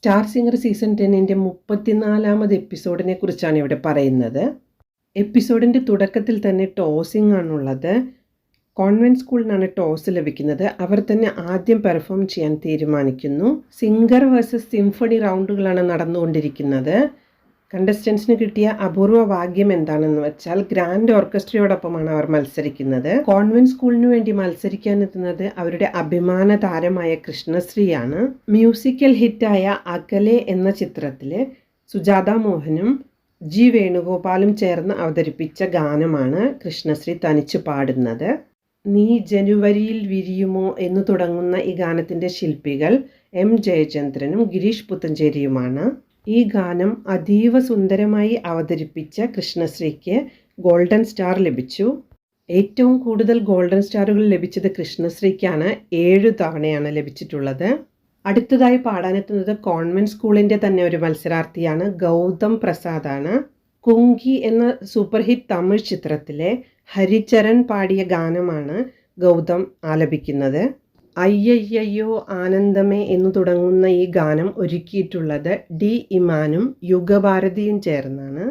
Star singer season 10-ൻ്റെ 34ാമത് എപ്പിസോഡിനെ കുറിച്ചാണ് ഇവിടെ പറയുന്നത്. എപ്പിസോഡിൻ്റെ തുടക്കത്തിൽ തന്നെ ടോസിംഗ് ആണുള്ളത്. കോൺവെൻറ്റ് സ്കൂളിനാണ് ടോസ് ലഭിക്കുന്നത്. അവർ തന്നെ ആദ്യം പെർഫോം ചെയ്യാൻ തീരുമാനിക്കുന്നു. സിംഗർ വേഴ്സസ് സിംഫണി റൗണ്ടുകളാണ് നടന്നുകൊണ്ടിരിക്കുന്നത്. കണ്ടസ്റ്റൻസിന് കിട്ടിയ അപൂർവ ഭാഗ്യം എന്താണെന്ന് വെച്ചാൽ ഗ്രാൻഡ് ഓർക്കസ്ട്രയോടൊപ്പമാണ് അവർ മത്സരിക്കുന്നത്. കോൺവെന്റ് സ്കൂളിനു വേണ്ടി മത്സരിക്കാനെത്തുന്നത് അവരുടെ അഭിമാന താരമായ കൃഷ്ണശ്രീയാണ്. മ്യൂസിക്കൽ ഹിറ്റായ അകലെ എന്ന ചിത്രത്തിലെ സുജാത മോഹനും ജി വേണുഗോപാലും ചേർന്ന് അവതരിപ്പിച്ച ഗാനമാണ് കൃഷ്ണശ്രീ തനിച്ചു പാടുന്നത്. നീ ജനുവരിയിൽ വിരിയുമോ എന്ന് തുടങ്ങുന്ന ഈ ഗാനത്തിൻ്റെ ശില്പികൾ എം ജയചന്ദ്രനും ഗിരീഷ് പുത്തഞ്ചേരിയുമാണ്. ഈ ഗാനം അതീവ സുന്ദരമായി അവതരിപ്പിച്ച കൃഷ്ണശ്രീക്ക് ഗോൾഡൻ സ്റ്റാർ ലഭിച്ചു. ഏറ്റവും കൂടുതൽ ഗോൾഡൻ സ്റ്റാറുകൾ ലഭിച്ചത് കൃഷ്ണശ്രീക്കാണ്. 7 തവണയാണ് ലഭിച്ചിട്ടുള്ളത്. അടുത്തതായി പാടാനെത്തുന്നത് കോൺവെന്റ് സ്കൂളിൻ്റെ തന്നെ ഒരു മത്സരാർത്ഥിയാണ്, ഗൗതം പ്രസാദാണ്. കുങ്കി എന്ന സൂപ്പർ ഹിറ്റ് തമിഴ് ചിത്രത്തിലെ ഹരിചരൺ പാടിയ ഗാനമാണ് ഗൗതം ആലപിക്കുന്നത്. അയ്യയ്യോ ആനന്ദമേ എന്നു തുടങ്ങുന്ന ഈ ഗാനം ഒരുക്കിയിട്ടുള്ളത് ഡി ഇമാനും യുഗഭാരതിയും ചേർന്നാണ്.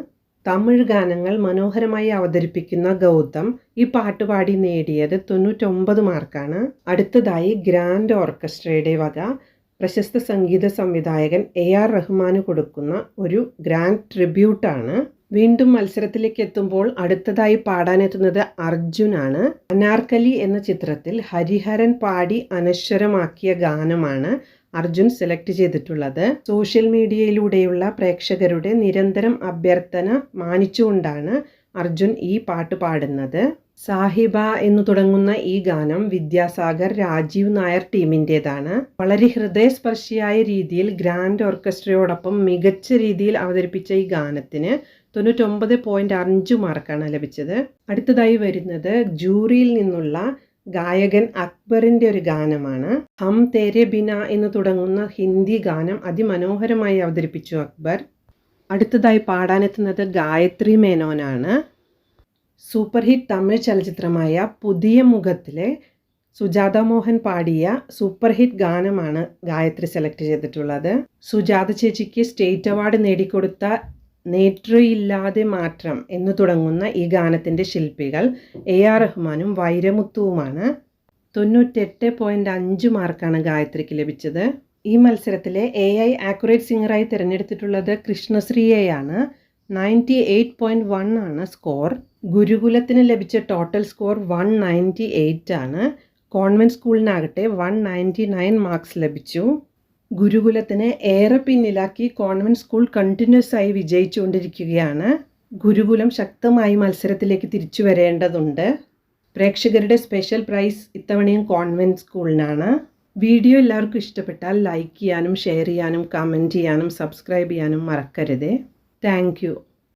തമിഴ് ഗാനങ്ങൾ മനോഹരമായി അവതരിപ്പിക്കുന്ന ഗൗതം ഈ പാട്ടുപാടി നേടിയത് 99 മാർക്കാണ്. അടുത്തതായി ഗ്രാൻഡ് ഓർക്കസ്ട്രയുടെ വക പ്രശസ്ത സംഗീത സംവിധായകൻ AR റഹ്മാന് കൊടുക്കുന്ന ഒരു ഗ്രാൻഡ് ട്രിബ്യൂട്ടാണ്. വീണ്ടും മത്സരത്തിലേക്ക് എത്തുമ്പോൾ അടുത്തതായി പാടാനെത്തുന്നത് അർജുനാണ്. അനാർക്കലി എന്ന ചിത്രത്തിൽ ഹരിഹരൻ പാടി അനശ്വരമാക്കിയ ഗാനമാണ് അർജുൻ സെലക്ട് ചെയ്തിട്ടുള്ളത്. സോഷ്യൽ മീഡിയയിലൂടെയുള്ള പ്രേക്ഷകരുടെ നിരന്തരം അഭ്യർത്ഥന മാനിച്ചുകൊണ്ടാണ് അർജുൻ ഈ പാട്ട് പാടുന്നത്. സാഹിബ എന്നു തുടങ്ങുന്ന ഈ ഗാനം വിദ്യാസാഗർ, രാജീവ് നായർ ടീമിൻ്റേതാണ്. വളരെ ഹൃദയസ്പർശിയായ രീതിയിൽ ഗ്രാൻഡ് ഓർക്കസ്ട്രയോടൊപ്പം മികച്ച രീതിയിൽ അവതരിപ്പിച്ച ഈ ഗാനത്തിന് 99.5 മാർക്കാണ് ലഭിച്ചത്. അടുത്തതായി വരുന്നത് ജൂറിയിൽ നിന്നുള്ള ഗായകൻ അക്ബറിൻ്റെ ഒരു ഗാനമാണ്. ഹം തേരെ ബിന എന്ന് തുടങ്ങുന്ന ഹിന്ദി ഗാനം അതിമനോഹരമായി അവതരിപ്പിച്ചു അക്ബർ. അടുത്തതായി പാടാനെത്തുന്നത് ഗായത്രി മേനോനാണ്. സൂപ്പർ ഹിറ്റ് തമിഴ് ചലച്ചിത്രമായ പുതിയ മുഖത്തിലെ സുജാത മോഹൻ പാടിയ സൂപ്പർ ഹിറ്റ് ഗാനമാണ് ഗായത്രി സെലക്ട് ചെയ്തിട്ടുള്ളത്. സുജാത ചേച്ചിക്ക് സ്റ്റേറ്റ് അവാർഡ് നേടിക്കൊടുത്ത നേത്രയില്ലാതെ മാറ്റം എന്ന് തുടങ്ങുന്ന ഈ ഗാനത്തിൻ്റെ ശില്പികൾ AR റഹ്മാനും വൈരമുത്തുവുമാണ്. 98.5 മാർക്കാണ് ഗായത്രിക്ക് ലഭിച്ചത്. ഈ മത്സരത്തിലെ AI ആക്യുറേറ്റ് സിംഗറായി തിരഞ്ഞെടുത്തിട്ടുള്ളത് കൃഷ്ണശ്രീയെയാണ്. 98.1 ആണ് സ്കോർ. ഗുരുകുലത്തിന് ലഭിച്ച ടോട്ടൽ സ്കോർ 198 ആണ്. കോൺവെന്റ് സ്കൂളിനാകട്ടെ 199 മാർക്സ് ലഭിച്ചു. ഗുരുകുലത്തിന് ഏറെ പിന്നിലാക്കി കോൺവെന്റ് സ്കൂൾ കണ്ടിന്യൂസ് ആയി വിജയിച്ചുകൊണ്ടിരിക്കുകയാണ്. ഗുരുകുലം ശക്തമായി മത്സരത്തിലേക്ക് തിരിച്ചു വരേണ്ടതുണ്ട്. പ്രേക്ഷകരുടെ സ്പെഷ്യൽ പ്രൈസ് ഇത്തവണയും കോൺവെന്റ് സ്കൂളിനാണ്. വീഡിയോ എല്ലാവർക്കും ഇഷ്ടപ്പെട്ടാൽ ലൈക്ക് ചെയ്യാനും ഷെയർ ചെയ്യാനും കമൻറ്റ് ചെയ്യാനും സബ്സ്ക്രൈബ് ചെയ്യാനും മറക്കരുത്. Thank you.